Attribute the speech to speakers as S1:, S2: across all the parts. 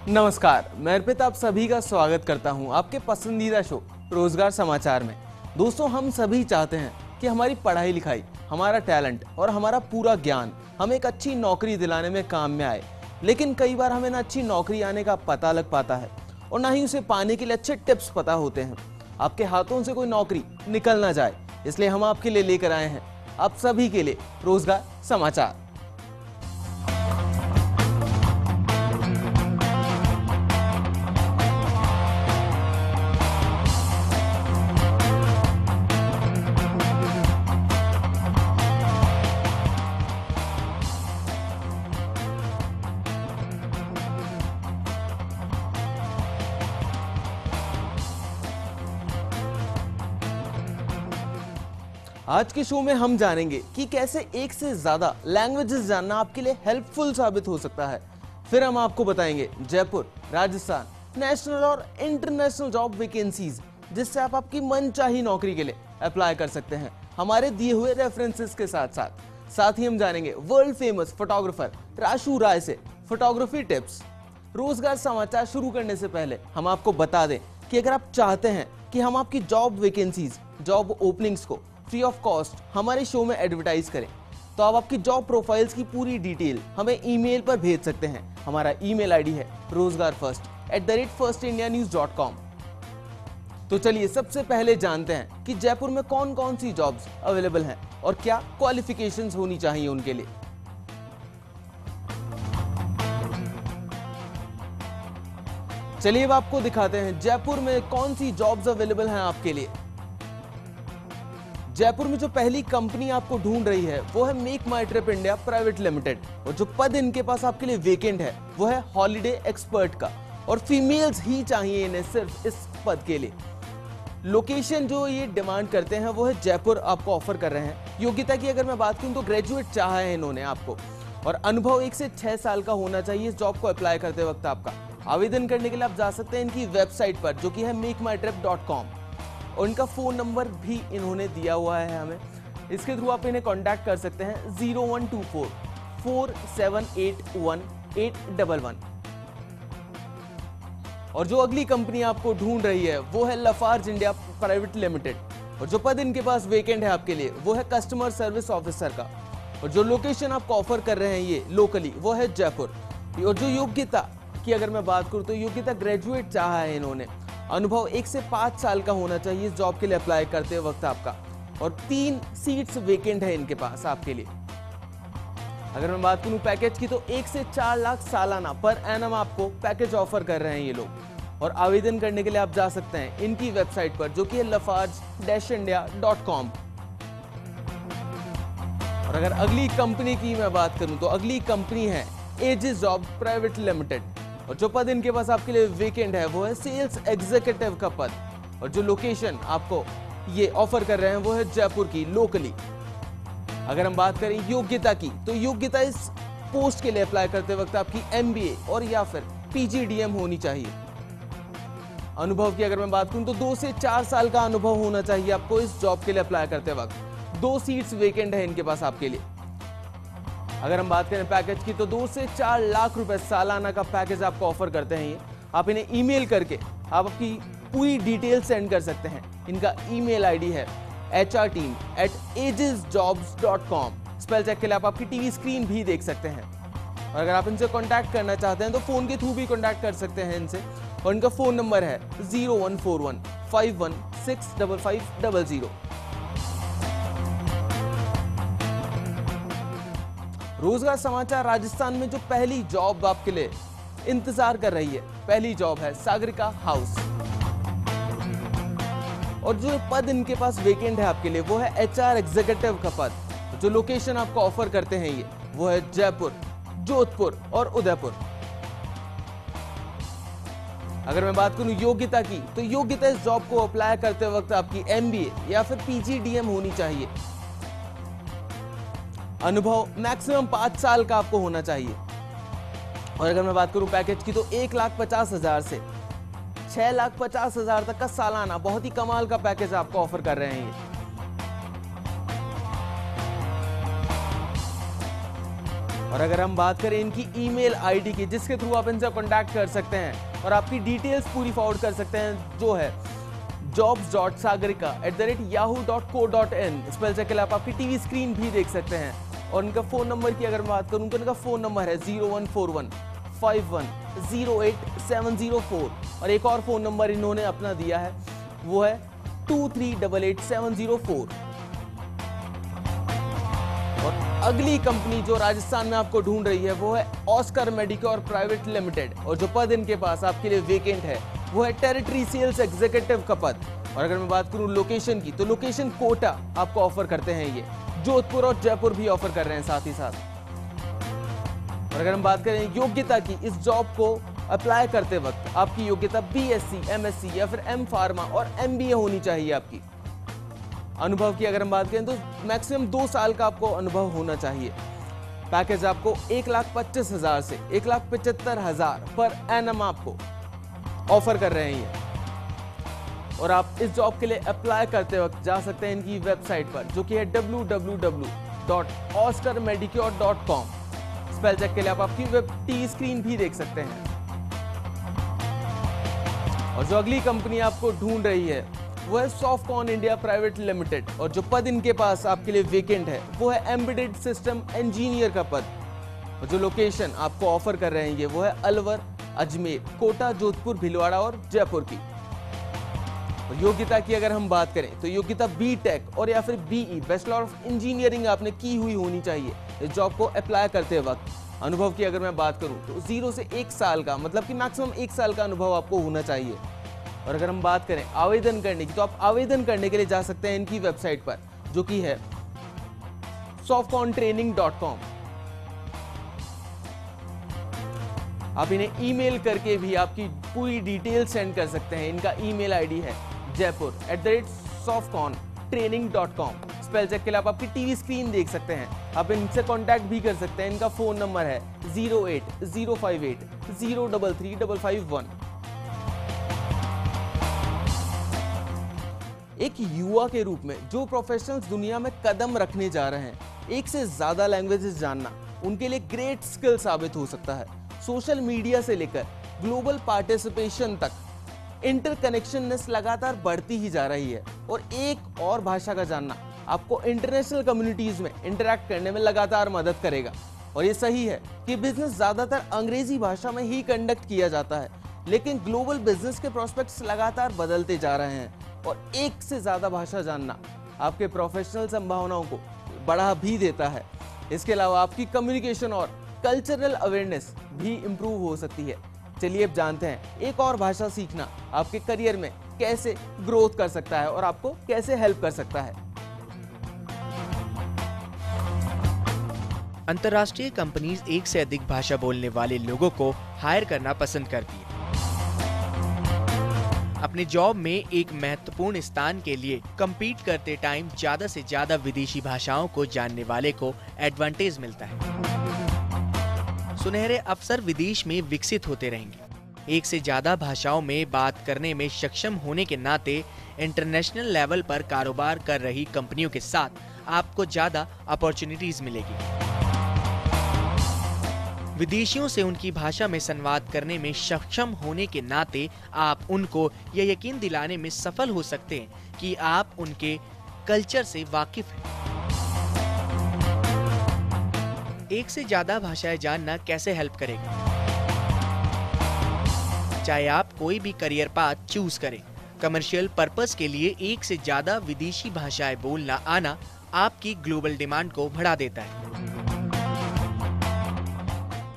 S1: नमस्कार, मैं अर्पित आप सभी का स्वागत करता हूं आपके पसंदीदा शो रोजगार समाचार में। दोस्तों, हम सभी चाहते हैं कि हमारी पढ़ाई लिखाई, हमारा टैलेंट और हमारा पूरा ज्ञान हमें एक अच्छी नौकरी दिलाने में काम में आए। लेकिन कई बार हमें ना अच्छी नौकरी आने का पता लग पाता है और ना ही उसे पाने के लिए अच्छे टिप्स पता होते हैं। आपके हाथों से कोई नौकरी निकल ना जाए, इसलिए हम आपके लिए लेकर आए हैं आप सभी के लिए रोजगार समाचार। आज के शो में हम जानेंगे कि कैसे एक से ज्यादा लैंग्वेजेस जानना आपके लिए हेल्पफुल साबित हो सकता है। फिर हम आपको बताएंगे जयपुर, राजस्थान, नेशनल और इंटरनेशनल जॉब वैकेंसीज, जिससे आप आपकी मनचाही नौकरी के लिए अप्लाई कर सकते हैं हमारे दिए हुए रेफरेंसेस के साथ ही हम जानेंगे वर्ल्ड फेमस फोटोग्राफर राशु राय से फोटोग्राफी टिप्स। रोजगार समाचार शुरू करने से पहले हम आपको बता दें कि अगर आप चाहते हैं कि हम आपकी जॉब वैकेंसीज, जॉब ओपनिंग्स को फ्री ऑफ कॉस्ट हमारे शो में एडवर्टाइज करें, तो आप आपकी जॉब प्रोफाइल्स की पूरी डिटेल हमें ईमेल पर भेज सकते हैं। हमारा ईमेल आईडी है rozgarfirst@firstindianews.com। तो चलिए सबसे पहले जानते हैं कि जयपुर में कौन कौन सी जॉब्स अवेलेबल हैं और क्या क्वालिफिकेशंस होनी चाहिए उनके लिए। चलिए अब आपको दिखाते हैं जयपुर में कौन सी जॉब्स अवेलेबल हैं आपके लिए। जयपुर में जो पहली कंपनी आपको ढूंढ रही है वो है मेक माई ट्रिप इंडिया प्राइवेट लिमिटेड, और जो पद इनके पास आपके लिए वेकेंट है वो है हॉलिडे एक्सपर्ट का, और फीमेल्स ही चाहिए इन्हें सिर्फ इस पद के लिए। लोकेशन जो ये डिमांड करते हैं वो है जयपुर आपको ऑफर कर रहे हैं। योग्यता की अगर मैं बात करूं तो ग्रेजुएट चाहा है इन्होंने आपको, और अनुभव 1 से 6 साल का होना चाहिए इस जॉब को अप्लाई करते वक्त आपका। आवेदन करने के लिए आप जा सकते हैं इनकी वेबसाइट पर जो कि है makemytrip.com, और इनका फोन नंबर भी इन्होंने दिया हुआ है हमें। इसके थ्रू आप इन्हें कांटेक्ट कर सकते हैं 01244781 और जो अगली कंपनी आपको ढूंढ रही है वो है लफार्ज इंडिया प्राइवेट लिमिटेड, और जो पद इनके पास वेकेंट है आपके लिए वो है कस्टमर सर्विस ऑफिसर का, और जो लोकेशन आपको ऑफर कर रहे हैं ये लोकली वो है जयपुर। और जो योग्यता की अगर मैं बात करूं तो योग्यता ग्रेजुएट चाहा है इन्होंने। अनुभव 1 से 5 साल का होना चाहिए इस जॉब के लिए अप्लाई करते वक्त आपका, और 3 सीट्स वेकेंट है इनके पास आपके लिए। अगर मैं बात करूं पैकेज की तो 1 से 4 लाख सालाना पर एनम आपको पैकेज ऑफर कर रहे हैं ये लोग, और आवेदन करने के लिए आप जा सकते हैं इनकी वेबसाइट पर जो कि है lafarge-india.com। और अगर अगली कंपनी की मैं बात करूं तो अगली कंपनी है एजिस जॉब प्राइवेट लिमिटेड, और जो पद इनके पास आपके लिए वेकेंट है वो है सेल्स एग्जीक्यूटिव का पद, और जो लोकेशन आपको ये ऑफर कर रहे हैं वो है जयपुर की लोकली। अगर हम बात करें योग्यता की तो योग्यता इस पोस्ट के लिए अप्लाई करते वक्त आपकी MBA और या फिर PGDM होनी चाहिए। अनुभव की अगर मैं बात करूं तो 2 से 4 साल का अनुभव होना चाहिए आपको इस जॉब के लिए अप्लाई करते वक्त। 2 सीट्स वेकेंट है इनके पास आपके लिए। अगर हम बात करें पैकेज की तो 2 से 4 लाख रुपए सालाना का पैकेज आपको ऑफर करते हैं ये। आप इन्हें ईमेल करके आप अपनी पूरी डिटेल सेंड कर सकते हैं। इनका ईमेल आईडी है hrteam@agisjobs.com। स्पेल चेक के लिए आप आपकी टीवी स्क्रीन भी देख सकते हैं। और अगर आप इनसे कांटेक्ट करना चाहते हैं तो फोन के थ्रू भी कांटेक्ट कर सकते हैं इनसे, और इनका फोन नंबर है 014151655500। रोजगार समाचार राजस्थान में जो पहली जॉब आपके लिए इंतजार कर रही है, पहली जॉब है सागरिका हाउस, और जो पद इनके पास वेकेंट है आपके लिए वो है HR एग्जीक्यूटिव का पद। जो लोकेशन आपको ऑफर करते हैं ये वो है जयपुर, जोधपुर और उदयपुर। अगर मैं बात करूं योग्यता की तो योग्यता इस जॉब को अप्लाई करते वक्त आपकी MBA या फिर PGDM होनी चाहिए। अनुभव मैक्सिमम 5 साल का आपको होना चाहिए। और अगर मैं बात करूं पैकेज की तो 1,50,000 से 6,50,000 तक का सालाना बहुत ही कमाल का पैकेज आपको ऑफर कर रहे हैं ये। और अगर हम बात करें इनकी ईमेल आईडी की, जिसके थ्रू आप इनसे कांटेक्ट कर सकते हैं और आपकी डिटेल्स पूरी फॉरवर्ड कर सकते हैं, जो है jobs.sagarika@yahoo.co.in। स्पेल चेक के लिए आप आपकी टीवी स्क्रीन भी देख सकते हैं। और इनका फोन नंबर की अगर मैं बात करूं तो इनका फोन नंबर है 0141510870 और एक और फोन नंबर इन्होंने अपना दिया है, वो है 23888704। और अगली कंपनी जो राजस्थान में आपको ढूंढ रही है वो है ऑस्कर मेडिक्योर प्राइवेट लिमिटेड और जो पद इनके पास आपके लिए वेकेंट है वो है टेरिटरी सेल्स एग्जीक्यूटिव का पद। और अगर मैं बात करूं लोकेशन की तो लोकेशन कोटा आपको ऑफर करते हैं, ये जोधपुर और जयपुर भी ऑफर कर रहे हैं साथ ही साथ। और अगर हम बात करें योग्यता की, इस जॉब को अप्लाई करते वक्त आपकी योग्यता बीएससी, एमएससी या फिर एम फार्मा और एमबीए होनी चाहिए आपकी। अनुभव की अगर हम बात करें तो मैक्सिमम 2 साल का आपको अनुभव होना चाहिए। पैकेज आपको 1,25,000 से 1,75,000 पर एनम आपको ऑफर कर रहे हैं ये। और आप इस जॉब के लिए अप्लाई करते वक्त जा सकते हैं इनकी वेबसाइट पर, जो कि है www.oscarmedicure.com। स्पेल चेक के लिए आप आपकी वेब टीवी स्क्रीन भी देख सकते हैं। और जो अगली कंपनी आपको ढूंढ रही है वो है सॉफ्टकॉन इंडिया प्राइवेट लिमिटेड और जो पद इनके पास आपके लिए वेकेंट है वो है एम्बेडेड सिस्टम इंजीनियर का पद। और जो लोकेशन आपको ऑफर कर रहे हैं वो है अलवर, अजमेर, कोटा, जोधपुर, भीलवाड़ा और जयपुर की। और योग्यता की अगर हम बात करें तो योग्यता बीटेक और या फिर बीई बैचलर ऑफ इंजीनियरिंग आपने की हुई होनी चाहिए इस जॉब को अप्लाई करते वक्त। अनुभव की अगर मैं बात करूं तो 0 से 1 साल का, मतलब कि मैक्सिमम 1 साल का अनुभव आपको होना चाहिए। और अगर हम बात करें आवेदन करने की तो आप आवेदन करने के लिए जा सकते हैं इनकी वेबसाइट पर, जो कि है softcontraining.com। आप इन्हें ईमेल करके भी आपकी पूरी डिटेल सेंड कर सकते हैं। इनका ईमेल आईडी है jaipur@softcontraining.com। स्पेल चेक के लिए आप आपकी टीवी स्क्रीन देख सकते हैं। आप इनसे कांटेक्ट भी कर सकते हैं। इनका फोन नंबर है 08058033551। एक युवा के रूप में जो प्रोफेशनल्स दुनिया में कदम रखने जा रहे हैं, एक से ज्यादा लैंग्वेजेस जानना उनके लिए ग्रेट स्किल साबित हो सकता है। सोशल मीडिया से लेकर ग्लोबल पार्टिसिपेशन तक इंटरकनेक्शननेस लगातार बढ़ती ही जा रही है और एक और भाषा का जानना आपको इंटरनेशनल कम्युनिटीज में इंटरैक्ट करने में लगातार मदद करेगा। और ये सही है कि बिजनेस ज्यादातर अंग्रेजी भाषा में ही कंडक्ट किया जाता है, लेकिन ग्लोबल बिजनेस के प्रोस्पेक्ट्स लगातार बदलते जा रहे हैं और एक से ज्यादा भाषा जानना आपके प्रोफेशनल संभावनाओं को बढ़ा भी देता है। इसके अलावा आपकी कम्युनिकेशन और कल्चरल अवेयरनेस भी इंप्रूव हो सकती है। चलिए अब जानते हैं एक और भाषा सीखना आपके करियर में कैसे ग्रोथ कर सकता है और आपको कैसे हेल्प कर सकता है।
S2: अंतर्राष्ट्रीय कंपनीज एक से अधिक भाषा बोलने वाले लोगों को हायर करना पसंद करती है। अपने जॉब में एक महत्वपूर्ण स्थान के लिए compete करते टाइम ज्यादा से ज्यादा विदेशी भाषाओं को जानने वाले को एडवांटेज मिलता है। सुनहरे अवसर विदेश में विकसित होते रहेंगे। एक से ज्यादा भाषाओं में बात करने में सक्षम होने के नाते इंटरनेशनल लेवल पर कारोबार कर रही कंपनियों के साथ आपको ज्यादा अपॉर्चुनिटीज मिलेगी। विदेशियों से उनकी भाषा में संवाद करने में सक्षम होने के नाते आप उनको यह यकीन दिलाने में सफल हो सकते हैं कि आप उनके कल्चर से वाकिफ हैं। एक से ज्यादा भाषाएं जानना कैसे हेल्प करेगा? चाहे आप कोई भी करियर पाथ चूज करें, कमर्शियल पर्पस के लिए एक से ज्यादा विदेशी भाषाएं बोलना आना आपकी ग्लोबल डिमांड को बढ़ा देता है।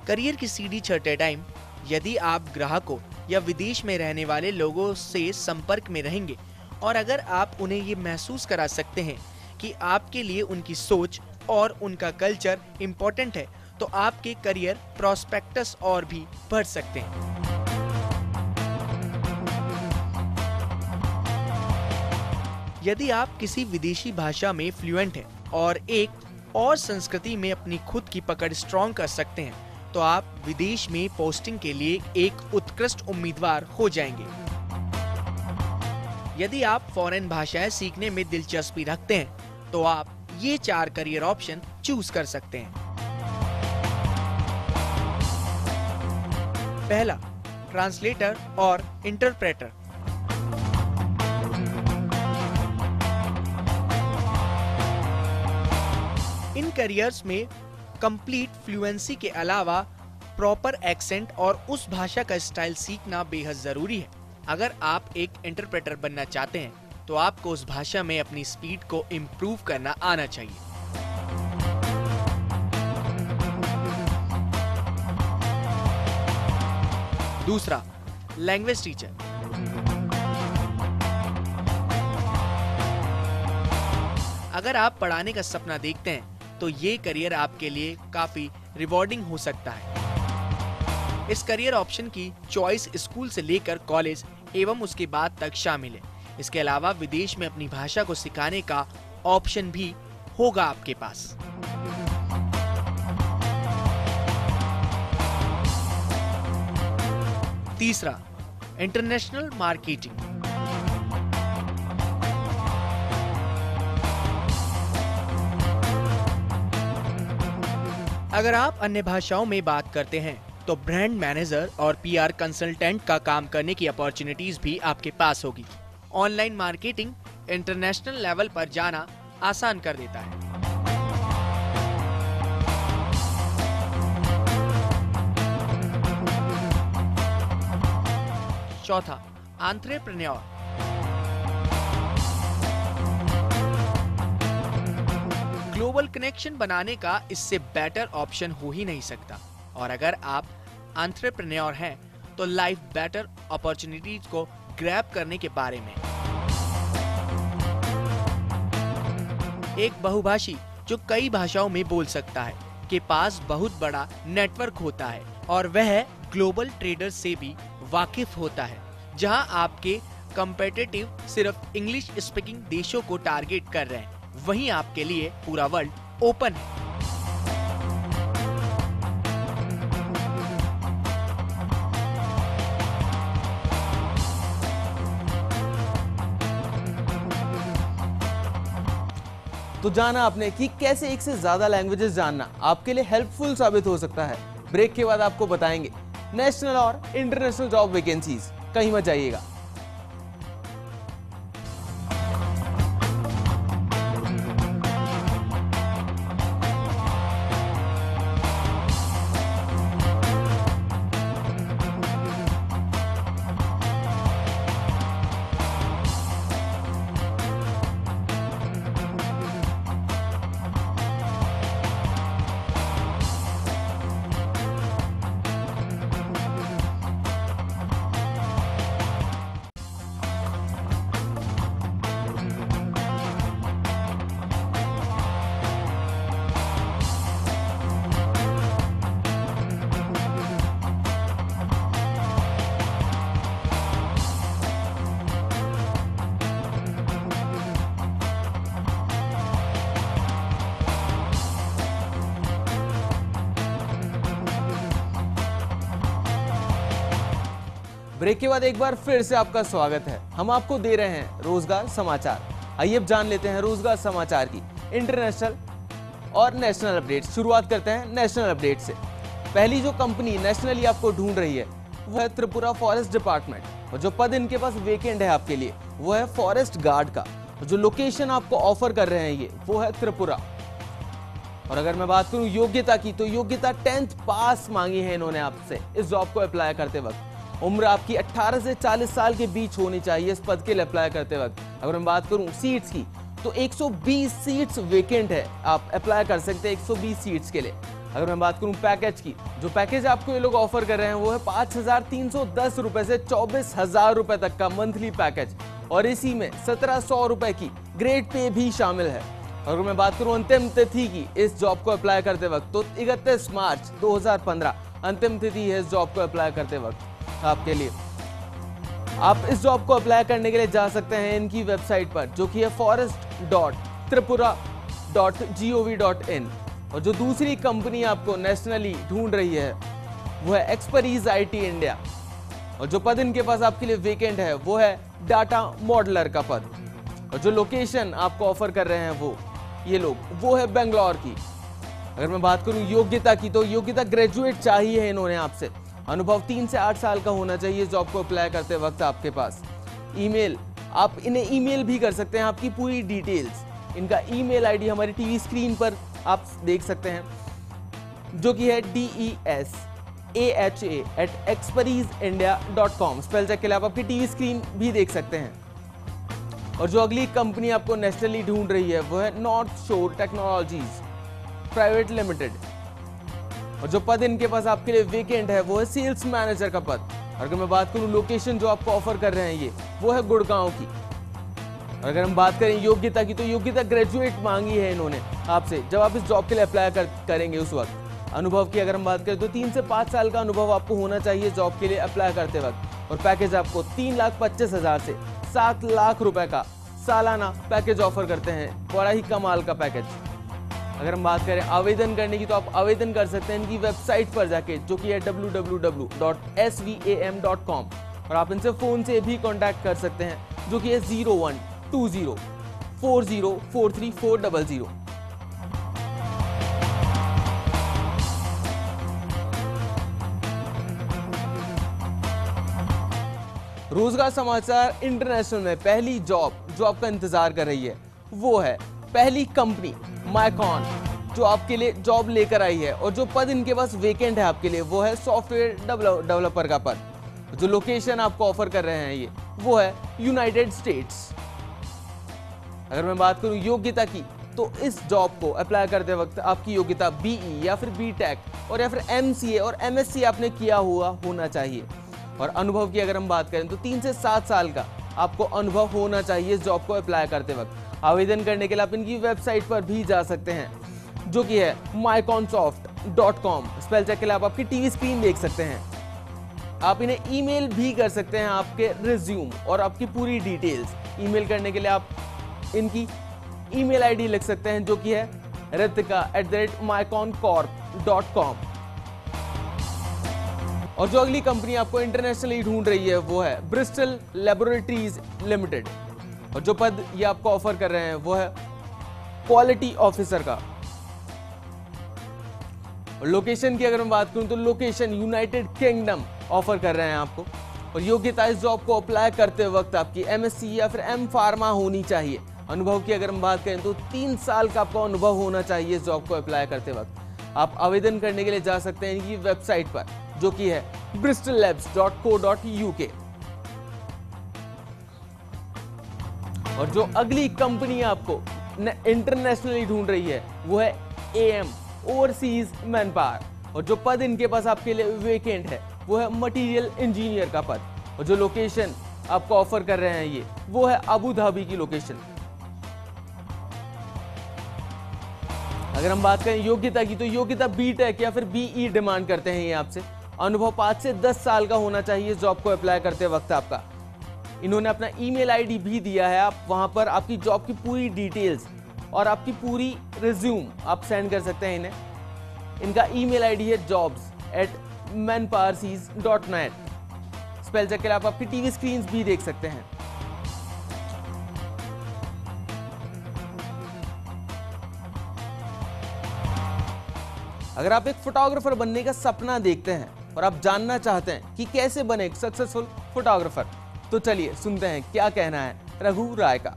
S2: करियर की सीढ़ी चढ़ते टाइम यदि आप ग्राहकों या विदेश में रहने वाले लोगों से संपर्क में रहेंगे और अगर आप उन्हें ये महसूस करा सकते हैं कि आपके लिए उनकी सोच और उनका कल्चर इम्पोर्टेंट है, तो आपके करियर प्रोस्पेक्टस और भी बढ़ सकते हैं। यदि आप किसी विदेशी भाषा में फ्लुएंट हैं और एक और संस्कृति में अपनी खुद की पकड़ स्ट्रॉन्ग कर सकते हैं, तो आप विदेश में पोस्टिंग के लिए एक उत्कृष्ट उम्मीदवार हो जाएंगे। यदि आप फॉरेन भाषाएं सीखने में दिलचस्पी रखते हैं, तो आप ये 4 करियर ऑप्शन चूज कर सकते हैं। पहला, ट्रांसलेटर और इंटरप्रेटर। इन करियर्स में कंप्लीट फ्लुएंसी के अलावा प्रॉपर एक्सेंट और उस भाषा का स्टाइल सीखना बेहद जरूरी है। अगर आप एक इंटरप्रेटर बनना चाहते हैं तो आपको उस भाषा में अपनी स्पीड को इम्प्रूव करना आना चाहिए। दूसरा, लैंग्वेज टीचर। अगर आप पढ़ाने का सपना देखते हैं तो ये करियर आपके लिए काफी रिवॉर्डिंग हो सकता है। इस करियर ऑप्शन की चॉइस स्कूल से लेकर कॉलेज एवं उसके बाद तक शामिल है। इसके अलावा विदेश में अपनी भाषा को सिखाने का ऑप्शन भी होगा आपके पास। तीसरा, इंटरनेशनल मार्केटिंग। अगर आप अन्य भाषाओं में बात करते हैं तो ब्रांड मैनेजर और पीआर कंसल्टेंट का काम करने की अपॉर्चुनिटीज भी आपके पास होगी। ऑनलाइन मार्केटिंग इंटरनेशनल लेवल पर जाना आसान कर देता है। चौथा, एंटरप्रेन्योर। ग्लोबल कनेक्शन बनाने का इससे बेटर ऑप्शन हो ही नहीं सकता। और अगर आप एंटरप्रेन्योर हैं तो लाइफ बेटर अपॉर्चुनिटीज को ग्रैब करने के बारे में। एक बहुभाषी जो कई भाषाओं में बोल सकता है के पास बहुत बड़ा नेटवर्क होता है और वह ग्लोबल ट्रेडर्स से भी वाकिफ होता है। जहां आपके कंपेटिटिव सिर्फ इंग्लिश स्पीकिंग देशों को टारगेट कर रहे हैं, वहीं आपके लिए पूरा वर्ल्ड ओपन है।
S1: तो जाना आपने कि कैसे एक से ज्यादा लैंग्वेजेस जानना आपके लिए हेल्पफुल साबित हो सकता है। ब्रेक के बाद आपको बताएंगे नेशनल और इंटरनेशनल जॉब वैकेंसीज। कहीं मत जाइएगा। ब्रेक के बाद एक बार फिर से आपका स्वागत है। हम आपको दे रहे हैं रोजगार समाचार। आइए अब जान लेते हैं रोजगार समाचार की इंटरनेशनल और नेशनल अपडेट। शुरुआत करते हैं नेशनल अपडेट से। पहली जो कंपनी नेशनली आपको ढूंढ रही है वो है त्रिपुरा फॉरेस्ट डिपार्टमेंट और जो पद इनके पास वेकेंट है आपके लिए वो है फॉरेस्ट गार्ड का। जो लोकेशन आपको ऑफर कर रहे हैं ये वो है त्रिपुरा। और अगर मैं बात करूं योग्यता की तो योग्यता 10th पास मांगी है इन्होंने आपसे इस जॉब को अप्लाई करते वक्त। उम्र आपकी 18 से 40 साल के बीच होनी चाहिए इस पद के लिए अप्लाई करते वक्त। अगर मैं बात करूं सीट्स की तो 120 सीट्स वेकेंट है, आप अप्लाई कर सकते हैं 120 सीट्स के लिए। अगर मैं बात करूं पैकेज की, जो पैकेज आपको ये लोग ऑफर कर रहे हैं वो है 5,310 रुपए से 24,000 रुपए तक का मंथली पैकेज और इसी में 1,700 रुपए की ग्रेड पे भी शामिल है। अगर मैं बात करूं अंतिम तिथि की इस जॉब को अप्लाई करते वक्त तो 31 मार्च 2015 अंतिम तिथि है इस जॉब को अप्लाई करते वक्त आपके लिए। आप इस जॉब को अप्लाई करने के लिए जा सकते हैं इनकी वेबसाइट पर जो कि है forest.tripura.gov.in। और जो दूसरी कंपनी आपको नेशनली ढूंढ रही है वो है एक्सपरीज IT इंडिया और जो पद इनके पास आपके लिए वेकेंट है वो है डाटा मॉडलर का पद। और जो लोकेशन आपको ऑफर कर रहे हैं वो ये लोग वो है बेंगलोर की। अगर मैं बात करूं योग्यता की तो योग्यता ग्रेजुएट चाहिए है इन्होंने आपसे अनुभव 3 से 8 साल का होना चाहिए जॉब को अप्लाई करते वक्त आपके पास। ईमेल, आप इन्हें ईमेल भी कर सकते हैं, आपकी पूरी डिटेल्स। इनका ईमेल आईडी हमारी टीवी स्क्रीन पर आप देख सकते हैं, जो कि है desaha@expertiseindia.com। स्पेल चेक के लिए आप आपकी टीवी स्क्रीन भी देख सकते हैं। और जो अगली कंपनी आपको नेशनली ढूंढ रही है वो है नॉर्थ शोर टेक्नोलॉजीज प्राइवेट लिमिटेड। और जो पद इनके पास आपके लिए वेकेंट है वो है सेल्स मैनेजर का पद। और अगर मैं बात करूं लोकेशन जो आपको ऑफर कर रहे हैं ये वो है गुड़गांव की। और अगर हम बात करें योग्यता की, तो योग्यता ग्रेजुएट मांगी है इन्होंने आपसे जब आप इस जॉब के लिए अप्लाई करेंगे उस वक्त। अनुभव की अगर हम बात करें तो 3 से 5 साल का अनुभव आपको होना चाहिए जॉब के लिए अप्लाई करते वक्त। और पैकेज आपको 3,25,000 से 7 लाख रुपए का सालाना पैकेज ऑफर करते हैं। बड़ा ही कमाल का पैकेज। अगर हम बात करें आवेदन करने की, तो आप आवेदन कर सकते हैं इनकी वेबसाइट पर जाके, जो कि है www.svam.com। और आप इनसे फोन से भी कांटेक्ट कर सकते हैं, जो कि है 012040434400। रोजगार समाचार इंटरनेशनल में पहली जॉब जो आपका इंतजार कर रही है वो है पहली कंपनी माइकॉन, जो आपके लिए जॉब लेकर आई है। और जो पद इनके पास वेकेंट है आपके लिए वो है सॉफ्टवेयर डेवलपर का पद। जो लोकेशन आपको ऑफर कर रहे हैं ये वो है यूनाइटेड स्टेट्स। अगर मैं बात करूं योग्यता की, तो इस जॉब को अप्लाई करते वक्त आपकी योग्यता बीई या फिर बीटेक और या फिर एमसीए और एमएससी आपने किया हुआ होना चाहिए। और अनुभव की अगर हम बात करें तो 3 से 7 साल का आपको अनुभव होना चाहिए इस जॉब को अप्लाई करते वक्त। आवेदन करने के लिए आप इनकी वेबसाइट पर भी जा सकते हैं, जो कि है myconsoft.com। स्पेल चेक के लिए आप आपकी टीवी स्क्रीन देख सकते हैं। आप इन्हें ईमेल भी कर सकते हैं आपके रिज्यूम और आपकी पूरी डिटेल्स। ईमेल करने के लिए आप इनकी ईमेल आईडी लिख सकते हैं, जो कि है ritika@myconcorp.com। और जो अगली कंपनी आपको इंटरनेशनली ढूंढ रही है वो है ब्रिस्टल लैबोरेटरीज लिमिटेड। और जो पद ये आपको ऑफर कर रहे हैं वो है क्वालिटी ऑफिसर का। और लोकेशन की अगर मैं बात करूं तो लोकेशन यूनाइटेड किंगडम ऑफर कर रहे हैं आपको। और योग्यता इस जॉब को अप्लाई करते वक्त आपकी एमएससी या फिर एम फार्मा होनी चाहिए। अनुभव की अगर हम बात करें तो 3 साल का आपको अनुभव होना चाहिए इस जॉब को अप्लाई करते वक्त। आप आवेदन करने के लिए जा सकते हैं इनकी वेबसाइट पर, जो कि है bristallabs.co.uk। और जो अगली कंपनी आपको इंटरनेशनली ढूंढ रही है वो है AM ओवरसीज मैनपावर। और जो पद इनके पास आपके लिए वेकेंट है वो है मटेरियल इंजीनियर का पद। और जो लोकेशन आपको ऑफर कर रहे हैं ये वो है अबू धाबी की लोकेशन। अगर हम बात करें योग्यता की, तो योग्यता बीटेक या फिर बीई डिमांड करते हैं ये आपसे। अनुभव 5 से 10 साल का होना चाहिए जॉब को अप्लाई करते वक्त आपका। इन्होंने अपना ईमेल आईडी भी दिया है, आप वहां पर आपकी जॉब की पूरी डिटेल्स और आपकी पूरी रिज्यूम आप सेंड कर सकते हैं इन्हें। इनका ईमेल आईडी है jobs@manpowerseas.net। स्पेल चेक के लिए आप आपकी टीवी स्क्रीन भी देख सकते हैं। अगर आप एक फोटोग्राफर बनने का सपना देखते हैं और आप जानना चाहते हैं कि कैसे बने एक सक्सेसफुल फोटोग्राफर, तो चलिए सुनते हैं क्या कहना है रघु राय का।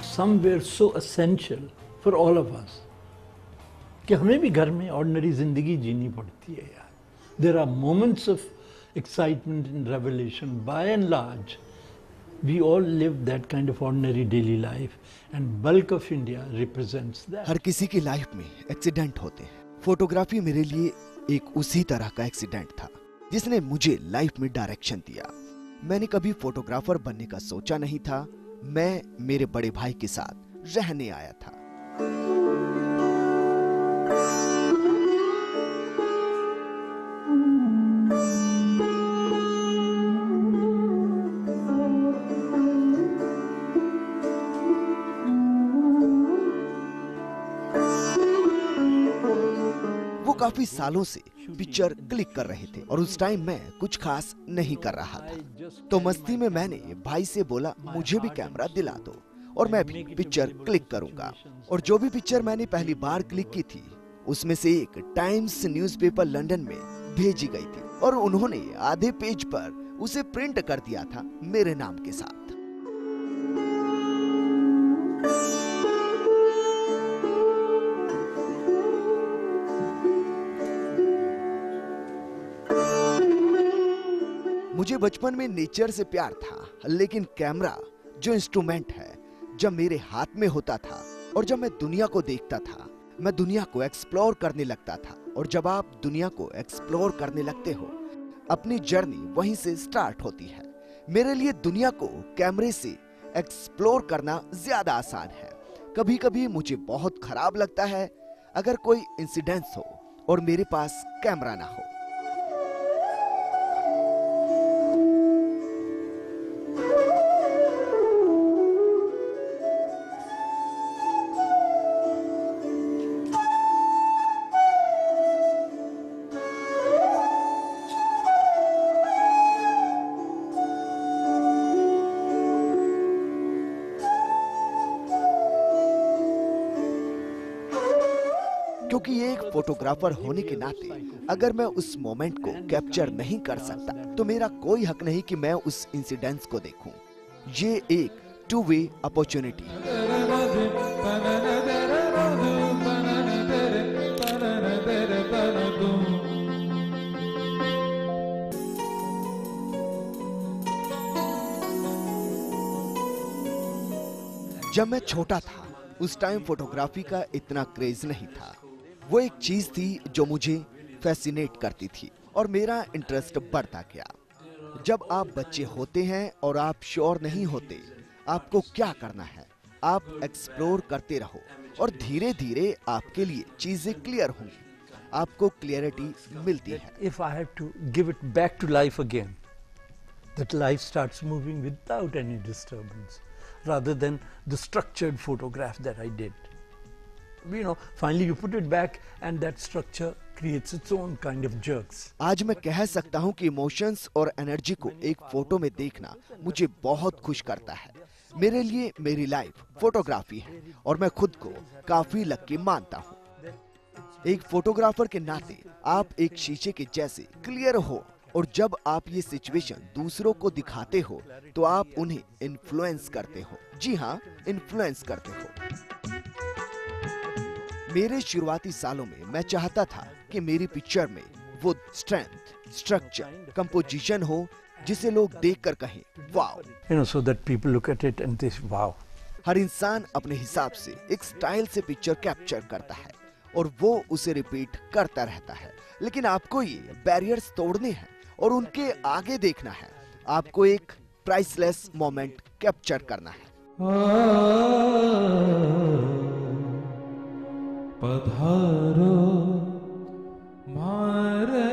S3: Somewhere so essential for all of us कि हमें भी घर में ऑर्डिनरी जिंदगी जीनी पड़ती है यार। There are moments of excitement and revelation. By and large, we all live that kind of ordinary daily life, and bulk of India represents that.
S4: हर किसी की लाइफ में एक्सीडेंट होते हैं। फोटोग्राफी मेरे लिए एक उसी तरह का एक्सीडेंट था जिसने मुझे लाइफ में डायरेक्शन दिया। मैंने कभी फोटोग्राफर बनने का सोचा नहीं था। मैं मेरे बड़े भाई के साथ रहने आया था। काफी सालों से पिक्चर क्लिक कर रहे थे और उस टाइम मैं कुछ खास नहीं कर रहा था, तो मस्ती में मैंने भाई से बोला मुझे भी कैमरा दिला दो और मैं भी पिक्चर क्लिक करूंगा। और जो भी पिक्चर मैंने पहली बार क्लिक की थी उसमें से एक टाइम्स न्यूज़पेपर लंदन में भेजी गई थी और उन्होंने आधे पेज पर उसे प्रिंट कर दिया था मेरे नाम के साथ। मुझे बचपन में नेचर से प्यार था, लेकिन कैमरा जो इंस्ट्रूमेंट है जब मेरे हाथ में होता था और जब मैं दुनिया को देखता था, मैं दुनिया को एक्सप्लोर करने लगता था। और जब आप दुनिया को एक्सप्लोर करने लगते हो, अपनी जर्नी वहीं से स्टार्ट होती है। मेरे लिए दुनिया को कैमरे से एक्सप्लोर करना ज्यादा आसान है। कभी कभी मुझे बहुत खराब लगता है अगर कोई इंसिडेंस हो और मेरे पास कैमरा ना हो। क्योंकि ये एक फोटोग्राफर होने के नाते अगर मैं उस मोमेंट को कैप्चर नहीं कर सकता तो मेरा कोई हक नहीं कि मैं उस इंसिडेंस को देखूं। ये एक टू वे अपॉर्चुनिटी है। जब मैं छोटा था उस टाइम फोटोग्राफी का इतना क्रेज नहीं था। वो एक चीज थी जो मुझे फैसिनेट करती थी और मेरा इंटरेस्ट बढ़ता गया। जब आप बच्चे होते हैं और आप श्योर नहीं होते आपको क्या करना है, आप एक्सप्लोर करते रहो और धीरे धीरे आपके लिए चीजें क्लियर होंगी, आपको क्लियरिटी मिलती है।
S3: If I have to give it back to life again, that life starts moving without any disturbance, rather than the structured photograph that I did. You know, finally you put it back and that structure creates its own kind of jerks.
S4: आज मैं कह सकता हूँ कि emotions और energy को एक photo में देखना मुझे बहुत खुश करता है। मेरे लिए मेरी लाइफ फोटोग्राफी है और मैं खुद को काफी लकी मानता हूँ। एक फोटोग्राफर के नाते आप एक शीशे के जैसे क्लियर हो और जब आप ये सिचुएशन दूसरों को दिखाते हो तो आप उन्हें इन्फ्लुएंस करते हो। जी हाँ, इन्फ्लुएंस करते हो। मेरे शुरुआती सालों में मैं चाहता था कि मेरी पिक्चर में वो स्ट्रेंथ, स्ट्रक्चर, कंपोजिशन हो जिसे लोग देखकर कहें wow.
S3: You know, so that people look at it and they say, wow.
S4: हर इंसान अपने हिसाब से एक स्टाइल से पिक्चर कैप्चर करता है और वो उसे रिपीट करता रहता है, लेकिन आपको ये बैरियर्स तोड़ने हैं और उनके आगे देखना है। आपको एक प्राइसलेस मोमेंट कैप्चर करना है।
S5: पधारो मारे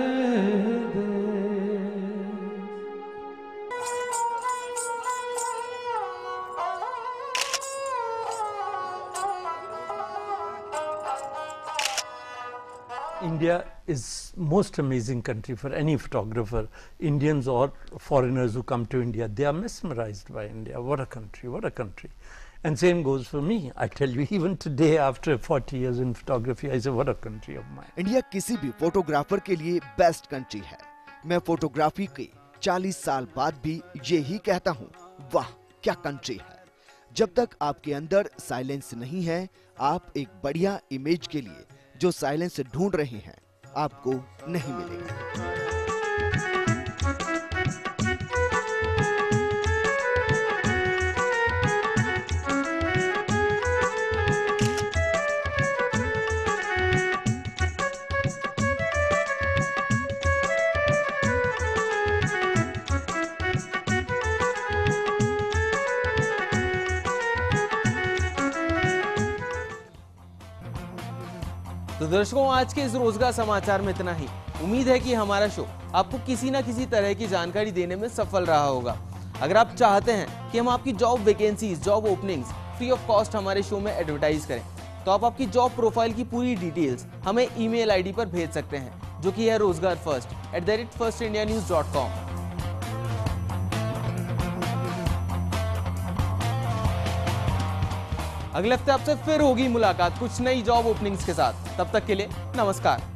S3: India is most amazing country for any photographer. Indians or foreigners who come to India, they are mesmerized by India. What a country, what a country. And same goes for me. I tell you, even today after 40 years in photography, I say what a country of mine.
S4: India किसी भी photographer के लिए best country है। मैं photography के 40 साल बाद भी यही कहता हूँ, वाह क्या कंट्री है। जब तक आपके अंदर साइलेंस नहीं है, आप एक बढ़िया इमेज के लिए जो साइलेंस ढूंढ रहे हैं आपको नहीं मिलेगा।
S1: तो दर्शकों, आज के इस रोजगार समाचार में इतना ही। उम्मीद है कि हमारा शो आपको किसी ना किसी तरह की जानकारी देने में सफल रहा होगा। अगर आप चाहते हैं कि हम आपकी job vacancies, job openings free of cost हमारे शो में एडवर्टाइज करें, तो आप आपकी जॉब प्रोफाइल की पूरी डिटेल्स हमें ईमेल आईडी पर भेज सकते हैं, जो कि है rozgarfirst@firstindianews.com। अगले हफ्ते आपसे फिर होगी मुलाकात कुछ नई जॉब ओपनिंग्स के साथ। तब तक के लिए नमस्कार।